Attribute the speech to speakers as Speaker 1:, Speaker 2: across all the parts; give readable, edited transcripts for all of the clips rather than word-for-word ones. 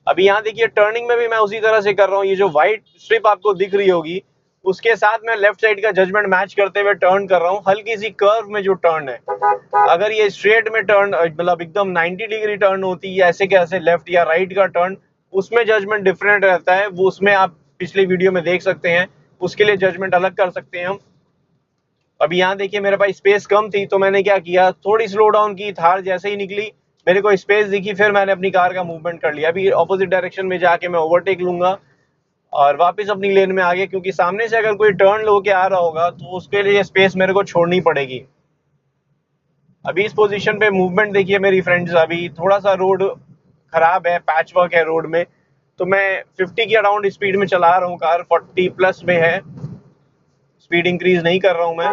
Speaker 1: अभी यहाँ देखिए टर्निंग में भी मैं उसी तरह से कर रहा हूँ। ये जो व्हाइट स्ट्रिप आपको दिख रही होगी उसके साथ मैं लेफ्ट साइड का जजमेंट मैच करते हुए टर्न कर रहा हूँ। हल्की सी कर्व में जो टर्न है, अगर ये स्ट्रेट में टर्न मतलब एकदम 90 डिग्री टर्न होती है ऐसे कैसे लेफ्ट या राइट का टर्न, उसमें जजमेंट डिफरेंट रहता है। वो उसमें आप पिछले वीडियो में देख सकते हैं, उसके लिए जजमेंट अलग कर सकते हैं हम। अभी यहाँ देखिए मेरे पास स्पेस कम थी तो मैंने क्या किया, थोड़ी स्लो डाउन की। थार जैसे ही निकली मेरे को स्पेस दिखी, फिर मैंने अपनी कार का मूवमेंट कर लिया। अभी ऑपोजिट डायरेक्शन में जाके मैं ओवरटेक लूंगा और वापस अपनी लेन में आ गया, क्योंकि सामने से अगर कोई टर्न होके आ रहा होगा तो उसके लिए स्पेस मेरे को छोड़नी पड़ेगी। अभी इस पोजीशन पे मूवमेंट देखिए मेरी फ्रेंड्स। अभी थोड़ा सा रोड खराब है, पैच वर्क है रोड में, तो मैं 50 के अराउंड स्पीड में चला रहा हूँ। कार 40 प्लस में है, स्पीड इंक्रीज नहीं कर रहा हूँ मैं।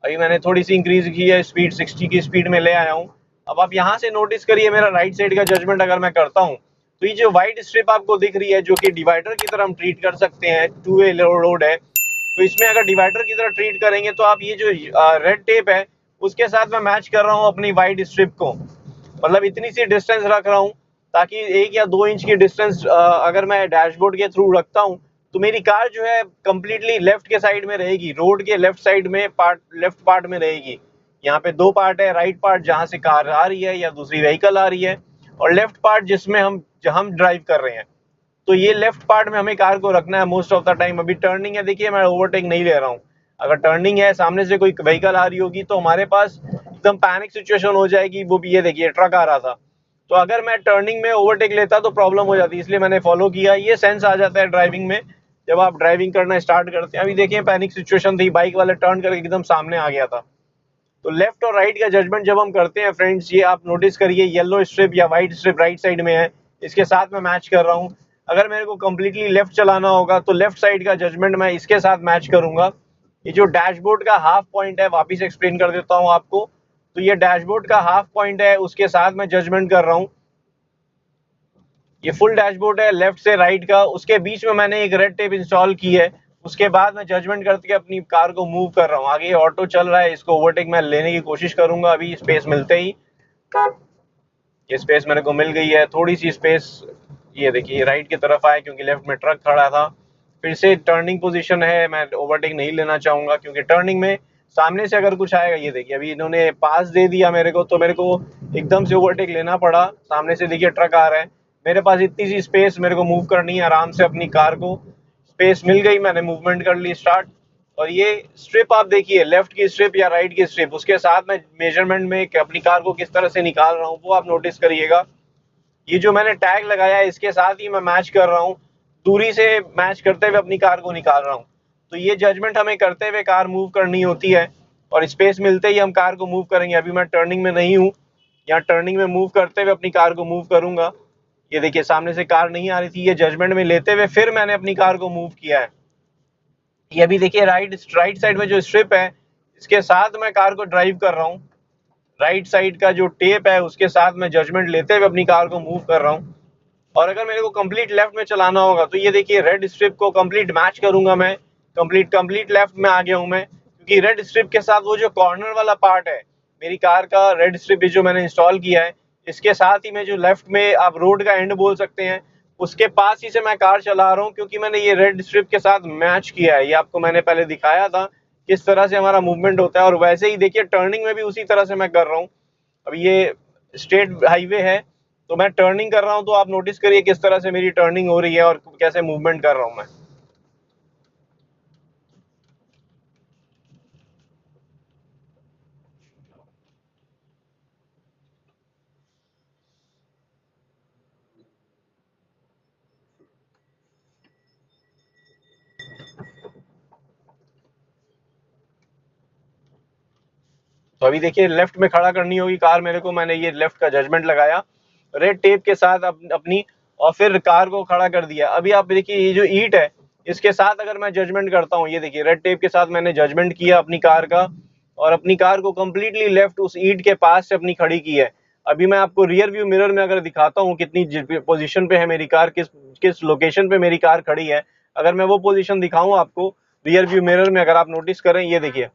Speaker 1: अभी मैंने थोड़ी सी इंक्रीज की है स्पीड, 60 की स्पीड में ले आया हूँ। अब आप यहाँ से नोटिस करिए मेरा राइट साइड का जजमेंट अगर मैं करता हूँ तो ये जो व्हाइट स्ट्रिप आपको दिख रही है, जो कि डिवाइडर की तरह हम ट्रीट कर सकते हैं, 2 वे रोड है, तो इसमें अगर डिवाइडर की तरह ट्रीट करेंगे तो आप ये जो रेड टेप है उसके साथ मैं मैच कर रहा हूँ अपनी व्हाइट स्ट्रिप को। मतलब इतनी सी डिस्टेंस रख रहा हूँ ताकि 1 या 2 इंच की डिस्टेंस अगर मैं डैशबोर्ड के थ्रू रखता हूँ तो मेरी कार जो है कंप्लीटली लेफ्ट के साइड में रहेगी, रोड के लेफ्ट साइड में लेफ्ट पार्ट में रहेगी। यहाँ पे 2 पार्ट है, राइट पार्ट जहाँ से कार आ रही है या दूसरी व्हीकल आ रही है, और लेफ्ट पार्ट जिसमें हम ड्राइव कर रहे हैं। तो ये लेफ्ट पार्ट में हमें कार को रखना है मोस्ट ऑफ द टाइम। अभी टर्निंग है देखिए, मैं ओवरटेक नहीं ले रहा हूँ। अगर टर्निंग है, सामने से कोई व्हीकल आ रही होगी तो हमारे पास एकदम पैनिक सिचुएशन हो जाएगी। वो भी ये देखिए ट्रक आ रहा था, तो अगर मैं टर्निंग में ओवरटेक लेता तो प्रॉब्लम हो जाती, इसलिए मैंने फॉलो किया। ये सेंस आ जाता है ड्राइविंग में जब आप ड्राइविंग करना स्टार्ट करते हैं। अभी देखिए पैनिक सिचुएशन थी, बाइक वाले टर्न करके एकदम सामने आ गया था। तो लेफ्ट और राइट का जजमेंट जब हम करते हैं फ्रेंड्स, ये आप नोटिस करिए येलो स्ट्रिप या व्हाइट स्ट्रिप राइट साइड में है, इसके साथ मैं मैच कर रहा हूँ। अगर मेरे को कंप्लीटली लेफ्ट चलाना होगा तो लेफ्ट साइड का जजमेंट मैं इसके साथ मैच करूंगा। ये जो डैशबोर्ड का हाफ पॉइंट है, वापिस एक्सप्लेन कर देता हूँ आपको। तो ये डैशबोर्ड का हाफ पॉइंट है, उसके साथ मैं जजमेंट कर रहा हूँ। ये फुल डैशबोर्ड है लेफ्ट से राइट का, उसके बीच में मैंने एक रेड टेप इंस्टॉल की है। उसके बाद मैं जजमेंट करके अपनी कार को मूव कर रहा हूँ। आगे ऑटो चल रहा है, इसको ओवरटेक मैं लेने की कोशिश करूंगा अभी स्पेस मिलते ही। ये स्पेस मेरे को मिल गई है, थोड़ी सी स्पेस। ये देखिए राइट की तरफ आए क्योंकि लेफ्ट में ट्रक खड़ा था। फिर से टर्निंग पोजीशन है, मैं ओवरटेक नहीं लेना चाहूंगा क्योंकि टर्निंग में सामने से अगर कुछ आएगा, ये देखिए अभी इन्होंने पास दे दिया मेरे को तो मेरे को एकदम से ओवरटेक लेना पड़ा। सामने से देखिए ट्रक आ रहा है, मेरे पास इतनी सी स्पेस मेरे को मूव करनी है आराम से अपनी कार को। स्पेस मिल गई, मैंने मूवमेंट कर ली स्टार्ट। और ये स्ट्रिप आप देखिए, लेफ्ट की स्ट्रिप या राइट की स्ट्रिप, उसके साथ मैं मेजरमेंट में अपनी कार को किस तरह से निकाल रहा हूँ वो आप नोटिस करिएगा। ये जो मैंने टैग लगाया है इसके साथ ही मैं मैच कर रहा हूँ, दूरी से मैच करते हुए अपनी कार को निकाल रहा हूँ। तो ये जजमेंट हमें करते हुए कार मूव करनी होती है, और स्पेस मिलते ही हम कार को मूव करेंगे। अभी मैं टर्निंग में नहीं हूँ, यहाँ टर्निंग में मूव करते हुए अपनी कार को मूव करूंगा। ये देखिए सामने से कार नहीं आ रही थी, ये जजमेंट में लेते हुए फिर मैंने अपनी कार को मूव किया है। ये अभी देखिए राइट साइड में जो स्ट्रिप है इसके साथ मैं कार को ड्राइव कर रहा हूँ। राइट साइड का जो टेप है उसके साथ मैं जजमेंट लेते हुए अपनी कार को मूव कर रहा हूँ। और अगर मेरे को कंप्लीट लेफ्ट में चलाना होगा तो ये देखिए रेड स्ट्रिप को कंप्लीट मैच करूंगा मैं। कंप्लीट लेफ्ट में आ गया हूँ मैं, क्योंकि रेड स्ट्रिप के साथ वो जो कॉर्नर वाला पार्ट है मेरी कार का, रेड स्ट्रिप जो मैंने इंस्टॉल किया है इसके साथ ही मैं जो लेफ्ट में आप रोड का एंड बोल सकते हैं उसके पास ही से मैं कार चला रहा हूँ, क्योंकि मैंने ये रेड स्ट्रिप के साथ मैच किया है। ये आपको मैंने पहले दिखाया था किस तरह से हमारा मूवमेंट होता है, और वैसे ही देखिए टर्निंग में भी उसी तरह से मैं कर रहा हूँ। अब ये स्टेट हाईवे है तो मैं टर्निंग कर रहा हूँ, तो आप नोटिस करिए किस तरह से मेरी टर्निंग हो रही है और कैसे मूवमेंट कर रहा हूँ मैं। तो अभी देखिए लेफ्ट में खड़ा करनी होगी कार मेरे को, मैंने ये लेफ्ट का जजमेंट लगाया रेड टेप के साथ अपनी, और फिर कार को खड़ा कर दिया। अभी आप देखिए ये जो ईंट है इसके साथ अगर मैं जजमेंट करता हूँ, ये देखिए रेड टेप के साथ मैंने जजमेंट किया अपनी कार का, और अपनी कार को कंप्लीटली लेफ्ट उस ईंट के पास से अपनी खड़ी की है। अभी मैं आपको रियर व्यू मिरर में अगर दिखाता हूँ कितनी पोजीशन पे है मेरी कार, किस लोकेशन पे मेरी कार खड़ी है, अगर मैं वो पोजीशन दिखाऊं आपको रियर व्यू मिरर में, अगर आप नोटिस करें ये देखिए,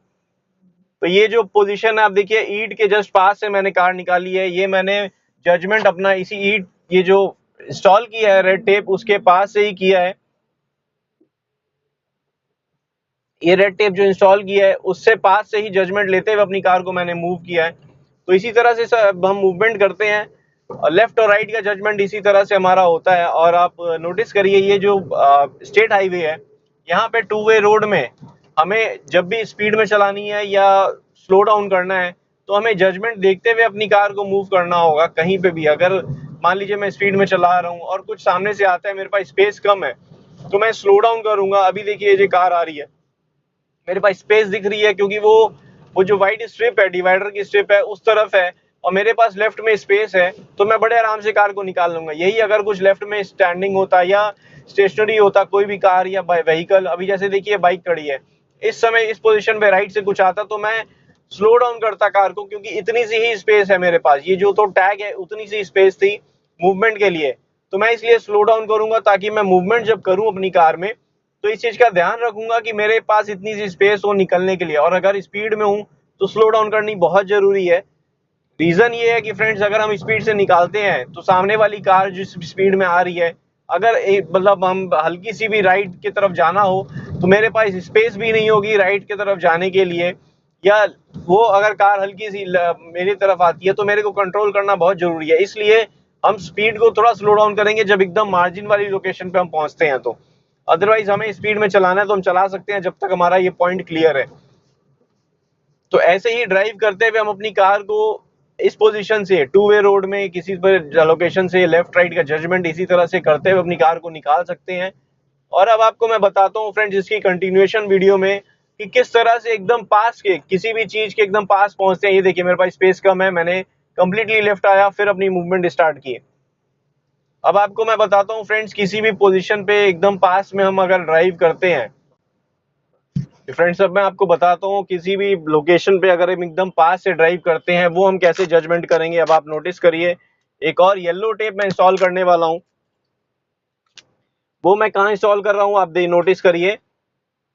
Speaker 1: तो ये जो पोजीशन है आप देखिए ईंट के जस्ट पास से मैंने कार निकाली है। ये मैंने जजमेंट अपना इसी ईंट ये जो इंस्टॉल किया है रेड टेप, उसके पास से ही किया है। ये रेड टेप जो इंस्टॉल किया है उससे पास से ही जजमेंट लेते हुए अपनी कार को मैंने मूव किया है। तो इसी तरह से सब हम मूवमेंट करते हैं, लेफ्ट और राइट का जजमेंट इसी तरह से हमारा होता है। और आप नोटिस करिए, ये जो स्टेट हाईवे है, यहाँ पे टू वे रोड में हमें जब भी स्पीड में चलानी है या स्लो डाउन करना है तो हमें जजमेंट देखते हुए अपनी कार को मूव करना होगा। कहीं पे भी अगर मान लीजिए मैं स्पीड में चला रहा हूँ और कुछ सामने से आता है, मेरे पास स्पेस कम है, तो मैं स्लो डाउन करूंगा। अभी देखिए ये कार आ रही है, मेरे पास स्पेस दिख रही है क्योंकि वो जो वाइट स्ट्रिप है, डिवाइडर की स्ट्रिप है, उस तरफ है और मेरे पास लेफ्ट में स्पेस है, तो मैं बड़े आराम से कार को निकाल लूंगा। यही अगर कुछ लेफ्ट में स्टैंडिंग होता या स्टेशनरी होता कोई भी कार या व्हीकल, अभी जैसे देखिए बाइक खड़ी है, इस समय इस पोजीशन पे राइट से कुछ आता तो मैं स्लो डाउन करता कार को, क्योंकि इतनी सी ही स्पेस है मेरे पास। ये जो तो टैग है उतनी सी स्पेस थी मूवमेंट के लिए, तो मैं इसलिए स्लो डाउन करूंगा ताकि मैं मूवमेंट जब करूं अपनी कार में तो इस चीज का ध्यान रखूंगा कि मेरे पास इतनी सी स्पेस हो निकलने के लिए। और अगर स्पीड में हूं तो स्लो डाउन करनी बहुत जरूरी है। रीजन ये है कि फ्रेंड्स, अगर हम स्पीड से निकालते हैं तो सामने वाली कार जिस स्पीड में आ रही है, अगर मतलब हम हल्की सी भी राइट की तरफ जाना हो तो मेरे पास स्पेस भी नहीं होगी राइट की तरफ जाने के लिए, या वो अगर कार हल्की सी मेरी तरफ आती है तो मेरे को कंट्रोल करना बहुत जरूरी है। इसलिए हम स्पीड को थोड़ा स्लो डाउन करेंगे जब एकदम मार्जिन वाली लोकेशन पे हम पहुंचते हैं। तो अदरवाइज हमें स्पीड में चलाना है तो हम चला सकते हैं जब तक हमारा ये पॉइंट क्लियर है। तो ऐसे ही ड्राइव करते हुए हम अपनी कार को इस पोजीशन से टू वे रोड में किसी पर लोकेशन से लेफ्ट राइट का जजमेंट इसी तरह से करते हुए अपनी कार को निकाल सकते हैं। और अब आपको मैं बताता हूँ फ्रेंड्स इसकी कंटिन्यूएशन वीडियो में कि किस तरह से एकदम पास के किसी भी चीज के एकदम पास पहुंचते हैं। ये देखिए मेरे पास स्पेस कम है, मैंने कंप्लीटली लेफ्ट आया फिर अपनी मूवमेंट स्टार्ट की। अब आपको मैं बताता हूँ फ्रेंड्स, किसी भी पोजीशन पे एकदम पास में हम अगर ड्राइव करते हैं, फ्रेंड्स अब मैं आपको बताता हूँ किसी भी लोकेशन पे अगर हम एकदम पास से ड्राइव करते हैं वो हम कैसे जजमेंट करेंगे। अब आप नोटिस करिए, एक और येलो टेप मैं इंस्टॉल करने वाला हूँ। वो मैं कहाँ इंस्टॉल कर रहा हूँ आप नोटिस करिए,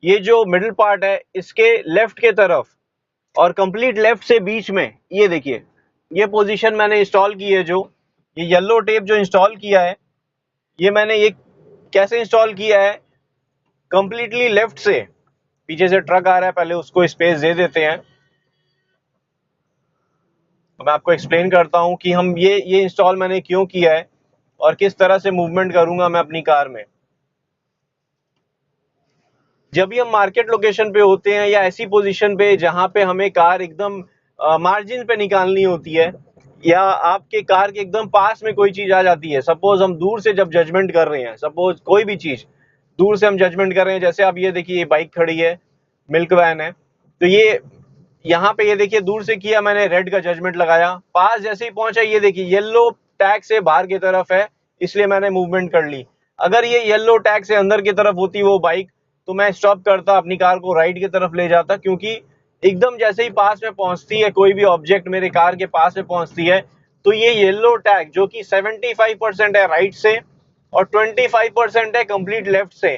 Speaker 1: ये जो मिडिल पार्ट है इसके लेफ्ट के तरफ और कंप्लीट लेफ्ट से बीच में, ये देखिए ये पोजीशन मैंने इंस्टॉल की है। जो ये येलो टेप जो इंस्टॉल किया है, ये मैंने ये कैसे इंस्टॉल किया है, कंप्लीटली लेफ्ट से। पीछे से ट्रक आ रहा है, पहले उसको स्पेस दे देते हैं। तो मैं आपको एक्सप्लेन करता हूं कि हम ये इंस्टॉल मैंने क्यों किया है और किस तरह से मूवमेंट करूंगा मैं अपनी कार में। जब भी हम मार्केट लोकेशन पे होते हैं या ऐसी पोजीशन पे जहां पे हमें कार एकदम मार्जिन पे निकालनी होती है, या आपके कार के एकदम पास में कोई चीज आ जाती है, सपोज हम दूर से जब जजमेंट कर रहे हैं, सपोज कोई भी चीज दूर से हम जजमेंट कर रहे हैं, जैसे आप ये देखिए ये बाइक खड़ी है, मिल्क वैन है, तो ये यहाँ पे ये देखिए दूर से किया मैंने, रेड का जजमेंट लगाया, पास जैसे ही पहुंचा ये देखिए येलो टैग से बाहर की तरफ है, इसलिए मैंने मूवमेंट कर ली। अगर ये येलो टैग से अंदर की तरफ होती वो बाइक, तो मैं स्टॉप करता, अपनी कार को राइट की तरफ ले जाता, क्योंकि एकदम जैसे ही पास में पहुंचती है कोई भी ऑब्जेक्ट मेरे कार के पास में पहुंचती है, तो ये येलो टैग जो कि 75% है राइट से और 25% है कंप्लीट लेफ्ट से,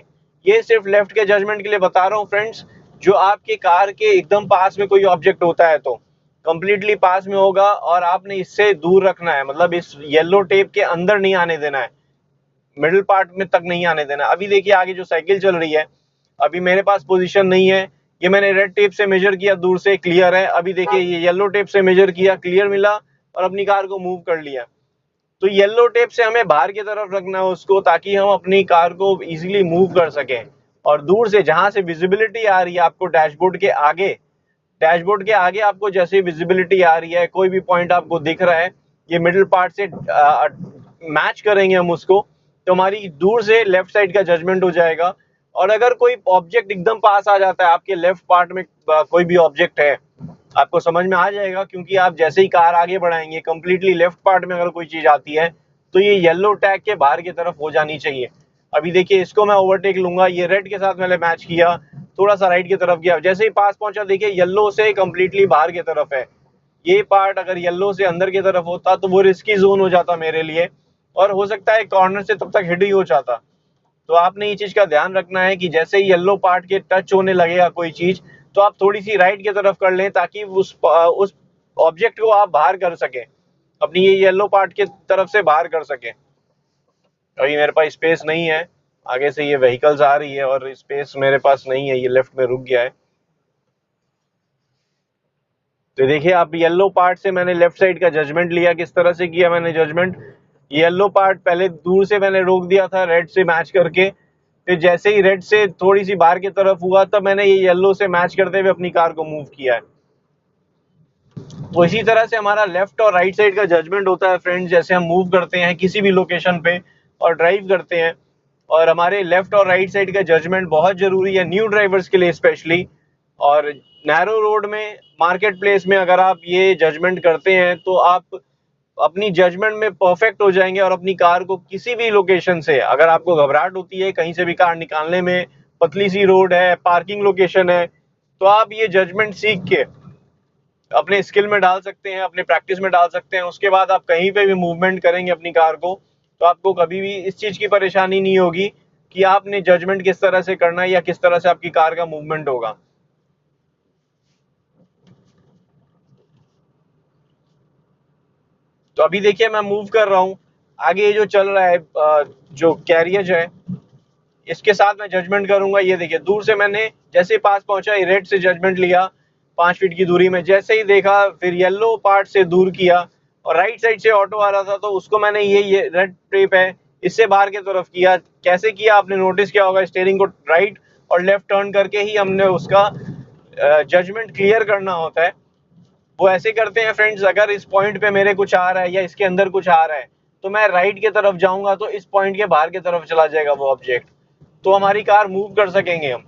Speaker 1: ये सिर्फ लेफ्ट के जजमेंट के लिए बता रहा हूँ फ्रेंड्स। जो आपके कार के एकदम पास में कोई ऑब्जेक्ट होता है तो कंप्लीटली पास में होगा और आपने इससे दूर रखना है, मतलब इस येलो टेप के अंदर नहीं आने देना है, मिडिल पार्ट में तक नहीं आने देना। अभी देखिए आगे जो साइकिल चल रही है, अभी मेरे पास पोजीशन नहीं है, ये मैंने रेड टेप से मेजर किया, दूर से क्लियर है। अभी देखिए ये येलो टेप से मेजर किया, क्लियर मिला और अपनी कार को मूव कर लिया। तो येलो टेप से हमें बाहर की तरफ रखना है उसको, ताकि हम अपनी कार को इजीली मूव कर सकें। और दूर से जहां से विजिबिलिटी आ रही है आपको डैशबोर्ड के आगे, डैशबोर्ड के आगे आपको जैसे विजिबिलिटी आ रही है, कोई भी पॉइंट आपको दिख रहा है, ये मिडिल पार्ट से मैच करेंगे हम उसको, तो हमारी दूर से लेफ्ट साइड का जजमेंट हो जाएगा। और अगर कोई ऑब्जेक्ट एकदम पास आ जाता है आपके लेफ्ट पार्ट में, कोई भी ऑब्जेक्ट है, आपको समझ में आ जाएगा, क्योंकि आप जैसे ही कार आगे बढ़ाएंगे कंप्लीटली लेफ्ट पार्ट में अगर कोई चीज आती है तो ये येलो टैग के बाहर की तरफ हो जानी चाहिए। अभी देखिए इसको मैं ओवरटेक लूंगा, ये रेड के साथ मैंने मैच किया, थोड़ा सा राइट की तरफ गया, जैसे ही पास पहुंचा देखिए येलो से कंप्लीटली बाहर की तरफ है। ये पार्ट अगर येलो से अंदर की तरफ होता तो वो रिस्की जोन हो जाता मेरे लिए, और हो सकता है कॉर्नर से तब तक हिट ही हो जाता। तो आपने ये चीज का ध्यान रखना है कि जैसे ही येलो पार्ट के टच होने लगेगा कोई चीज, तो आप थोड़ी सी राइट की तरफ कर लें, ताकि उस ऑब्जेक्ट को आप बाहर कर सकें, अपनी ये येलो पार्ट के तरफ से बाहर कर सकें। अभी मेरे पास स्पेस नहीं है, आगे से ये व्हीकल्स आ रही है और स्पेस मेरे पास नहीं है, ये लेफ्ट में रुक गया है। तो देखिए आप येलो पार्ट से मैंने लेफ्ट साइड का जजमेंट लिया। किस तरह से किया मैंने जजमेंट, येलो पार्ट पहले दूर से मैंने रोक दिया था रेड से मैच करके, फिर जैसे ही रेड से थोड़ी सी बाहर की तरफ हुआ तब मैंने ये येलो से मैच करते हुए अपनी कार को मूव किया है। तो इसी तरह से हमारा लेफ्ट और राइट साइड का जजमेंट होता है फ्रेंड्स। जैसे हम मूव करते हैं किसी भी लोकेशन पे और ड्राइव करते हैं, और हमारे लेफ्ट और राइट साइड का जजमेंट बहुत जरूरी है न्यू ड्राइवर्स के लिए स्पेशली। और नैरो रोड में, मार्केट प्लेस में अगर आप ये जजमेंट करते हैं तो आप अपनी जजमेंट में परफेक्ट हो जाएंगे, और अपनी कार को किसी भी लोकेशन से, अगर आपको घबराहट होती है कहीं से भी कार निकालने में, पतली सी रोड है, पार्किंग लोकेशन है, तो आप ये जजमेंट सीख के अपने स्किल में डाल सकते हैं, अपने प्रैक्टिस में डाल सकते हैं। उसके बाद आप कहीं पे भी मूवमेंट करेंगे अपनी कार को, तो आपको कभी भी इस चीज की परेशानी नहीं होगी कि आपने जजमेंट किस तरह से करना है या किस तरह से आपकी कार का मूवमेंट होगा। तो अभी देखिए मैं मूव कर रहा हूँ, आगे ये जो चल रहा है जो कैरियज है, इसके साथ मैं जजमेंट करूंगा। ये देखिए दूर से मैंने जैसे ही पास पहुंचा रेड से जजमेंट लिया 5 फीट की दूरी में, जैसे ही देखा फिर येलो पार्ट से दूर किया, और राइट साइड से ऑटो आ रहा था तो उसको मैंने ये रेड टेप है इससे बाहर की तरफ किया। कैसे किया आपने नोटिस किया होगा, स्टीयरिंग को राइट और लेफ्ट टर्न करके ही हमने उसका जजमेंट क्लियर करना होता है। वो ऐसे करते हैं फ्रेंड्स, अगर इस पॉइंट पे मेरे कुछ आ रहा है या इसके अंदर कुछ आ रहा है तो मैं राइट की तरफ जाऊंगा तो इस पॉइंट के बाहर की तरफ चला जाएगा वो ऑब्जेक्ट, तो हमारी कार मूव कर सकेंगे हम।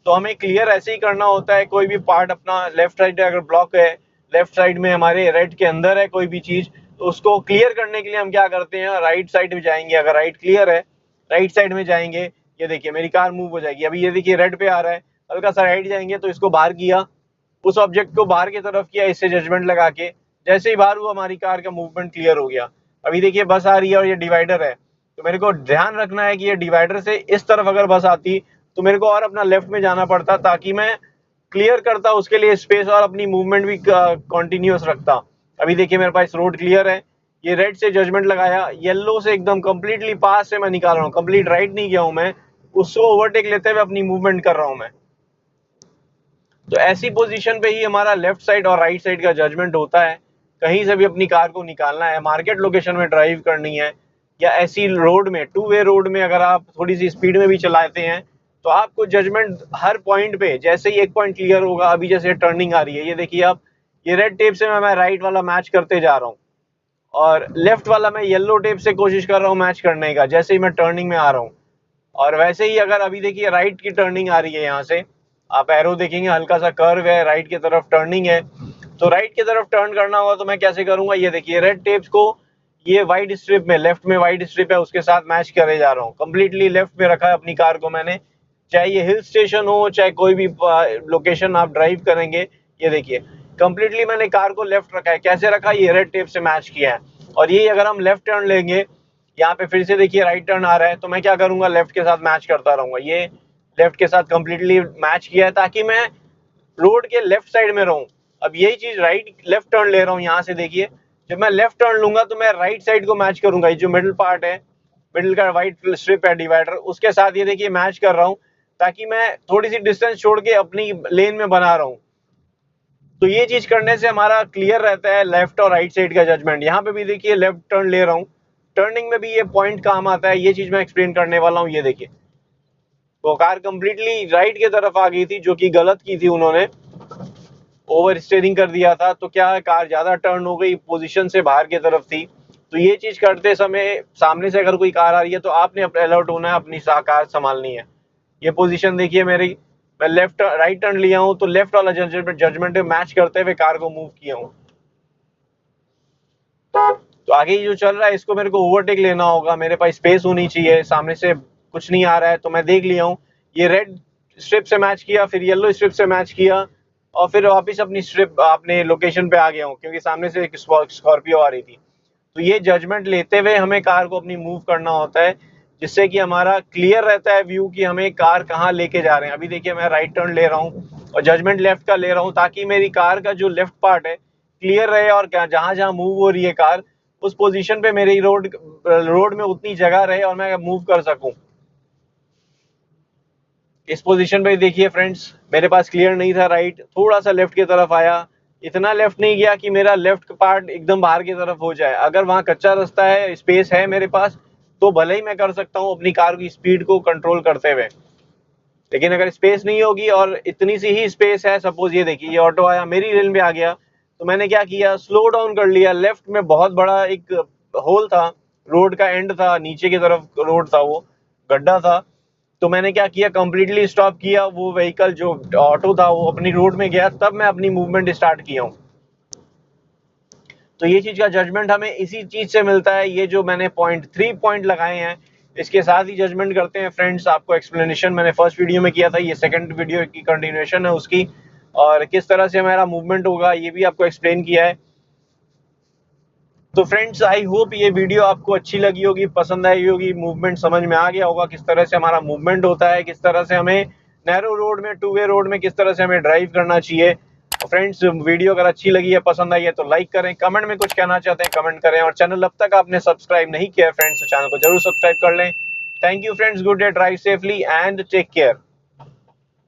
Speaker 1: तो हमें क्लियर ऐसे ही करना होता है, कोई भी पार्ट अपना लेफ्ट साइड अगर ब्लॉक है, लेफ्ट साइड में हमारे रेड के अंदर है कोई भी चीज, तो उसको क्लियर करने के लिए हम क्या करते हैं, राइट साइड में जाएंगे। अगर राइट क्लियर है, राइट साइड में जाएंगे, ये देखिए मेरी कार मूव हो जाएगी। अभी ये देखिए रेड पे आ रहा है, हल्का सा राइट जाएंगे तो इसको बाहर किया, उस ऑब्जेक्ट को बाहर की तरफ किया इससे जजमेंट लगा के, जैसे ही बाहर हुआ हमारी कार का मूवमेंट क्लियर हो गया। अभी देखिए बस आ रही है और ये डिवाइडर है, तो मेरे को ध्यान रखना है कि ये डिवाइडर से इस तरफ अगर बस आती तो मेरे को और अपना लेफ्ट में जाना पड़ता ताकि मैं क्लियर करता उसके लिए स्पेस और अपनी मूवमेंट भी कंटिन्यूअस रखता। अभी देखिए मेरे पास रोड क्लियर है, ये रेड से जजमेंट लगाया, येलो से एकदम कंप्लीटली पास से मैं निकाल रहा हूँ, कंप्लीट राइट नहीं गया हूँ मैं, उसको ओवरटेक लेते हुए अपनी मूवमेंट कर रहा हूँ मैं। तो ऐसी पोजीशन पे ही हमारा लेफ्ट साइड और राइट साइड का जजमेंट होता है। कहीं से भी अपनी कार को निकालना है, मार्केट लोकेशन में ड्राइव करनी है, या ऐसी रोड में, टू वे रोड में अगर आप थोड़ी सी स्पीड में भी चलाते हैं तो आपको जजमेंट हर पॉइंट पे, जैसे ही एक पॉइंट क्लियर होगा, अभी जैसे टर्निंग आ रही है, ये देखिए आप, ये रेड टेप से मैं राइट वाला मैच करते जा रहा हूँ और लेफ्ट वाला मैं येलो टेप से कोशिश कर रहा हूँ मैच करने का, जैसे ही मैं टर्निंग में आ रहा हूँ। और वैसे ही अगर अभी देखिए राइट की टर्निंग आ रही है, यहाँ से आप एरो देखेंगे हल्का सा कर्व है, राइट की तरफ टर्निंग है, तो राइट की तरफ टर्न करना होगा तो मैं कैसे करूंगा, ये देखिए रेड टेप्स को ये वाइट स्ट्रिप में, लेफ्ट में वाइट स्ट्रिप है उसके साथ मैच करे जा रहा हूँ। कंप्लीटली लेफ्ट में रखा है अपनी कार को मैंने, चाहे ये हिल स्टेशन हो चाहे कोई भी लोकेशन आप ड्राइव करेंगे, ये देखिए कंप्लीटली मैंने कार को लेफ्ट रखा है। कैसे रखा, ये रेड टेप से मैच किया है। और ये अगर हम लेफ्ट टर्न लेंगे, यहाँ पे फिर से देखिए राइट टर्न आ रहा है, तो मैं क्या करूंगा, लेफ्ट के साथ मैच करता रहूंगा। ये लेफ्ट के साथ कंप्लीटली मैच किया है ताकि मैं रोड के लेफ्ट साइड में रहूं। अब यही चीज राइट लेफ्ट टर्न ले रहा हूँ, यहाँ से देखिए जब मैं लेफ्ट टर्न लूंगा तो मैं राइट साइड को मैच करूंगा, ये जो मिडिल पार्ट है, मिडिल का व्हाइट स्ट्रिप है डिवाइडर, उसके साथ ये देखिए मैच कर रहा हूँ ताकि मैं थोड़ी सी डिस्टेंस छोड़ के अपनी लेन में बना रहा हूँ। तो ये चीज करने से हमारा क्लियर रहता है लेफ्ट और राइट साइड का जजमेंट। यहाँ पे भी देखिए लेफ्ट टर्न ले रहा हूँ, टर्निंग में भी ये पॉइंट काम आता है, ये चीज मैं एक्सप्लेन करने वाला हूँ। ये देखिए वो कार कंप्लीटली राइट की तरफ आ गई थी, जो कि गलत की थी, उन्होंने ओवर स्टीयरिंग कर दिया था, तो क्या है कार ज्यादा टर्न हो गई, पोजीशन से बाहर की तरफ थी। तो ये चीज करते समय सामने से अगर कोई कार आ रही है तो आपने अलर्ट होना है, अपनी कार संभालनी है। ये पोजीशन देखिए मेरी, मैं लेफ्ट राइट टर्न लिया हूँ तो लेफ्ट वाला जजमेंट मैच करते हुए कार को मूव किया हूँ। तो आगे जो चल रहा है इसको मेरे को ओवरटेक लेना होगा, मेरे पास स्पेस होनी चाहिए, सामने से कुछ नहीं आ रहा है, तो मैं देख लिया हूँ ये रेड स्ट्रिप से मैच किया, फिर येलो स्ट्रिप से मैच किया, और फिर वापस अपनी स्ट्रिप अपने लोकेशन पे आ गया हूँ क्योंकि सामने से एक स्कॉर्पियो आ रही थी। तो ये जजमेंट लेते हुए हमें कार को अपनी मूव करना होता है, जिससे कि हमारा क्लियर रहता है व्यू कि हमें कार कहाँ लेके जा रहे हैं। अभी देखिए मैं राइट टर्न ले रहा हूँ और जजमेंट लेफ्ट का ले रहा हूँ ताकि मेरी कार का जो लेफ्ट पार्ट है क्लियर रहे, और जहाँ जहाँ मूव हो रही है कार उस पोजीशन पे मेरी रोड में उतनी जगह रहे और मैं मूव कर सकूं। इस पोजीशन पे देखिए फ्रेंड्स, मेरे पास क्लियर नहीं था राइट, थोड़ा सा लेफ्ट की तरफ आया, इतना लेफ्ट नहीं गया कि मेरा लेफ्ट पार्ट एकदम बाहर की तरफ हो जाए। अगर वहां कच्चा रास्ता है, स्पेस है मेरे पास, तो भले ही मैं कर सकता हूँ अपनी कार की स्पीड को कंट्रोल करते हुए। लेकिन अगर स्पेस नहीं होगी और इतनी सी ही स्पेस है, सपोज ये देखिए ये ऑटो आया मेरी लेन में आ गया, तो मैंने क्या किया, स्लो डाउन कर लिया। लेफ्ट में बहुत बड़ा एक होल था, रोड का एंड था, नीचे की तरफ रोड था, वो गड्ढा था। तो मैंने क्या किया, कंप्लीटली स्टॉप किया, वो व्हीकल जो ऑटो था वो अपनी रोड में गया, तब मैं अपनी मूवमेंट स्टार्ट किया हूँ। तो ये चीज का जजमेंट हमें इसी चीज से मिलता है। ये जो मैंने 3 पॉइंट लगाए हैं, इसके साथ ही जजमेंट करते हैं फ्रेंड्स। आपको एक्सप्लेनेशन मैंने फर्स्ट वीडियो में किया था, ये सेकंड वीडियो की कंटिन्यूएशन है उसकी, और किस तरह से हमारा मूवमेंट होगा ये भी आपको एक्सप्लेन किया है। तो फ्रेंड्स आई होप ये वीडियो आपको अच्छी लगी होगी, पसंद आई होगी, मूवमेंट समझ में आ गया होगा किस तरह से हमारा मूवमेंट होता है, किस तरह से हमें नैरो रोड में, टू वे रोड में किस तरह से हमें ड्राइव करना चाहिए। फ्रेंड्स वीडियो अगर अच्छी लगी है, पसंद आई है, तो लाइक करें, कमेंट में कुछ कहना चाहते हैं कमेंट करें, और चैनल अब तक आपने सब्सक्राइब नहीं किया है फ्रेंड्स तो चैनल को जरूर सब्सक्राइब कर लें। Thank you friends, good day, drive safely and take care.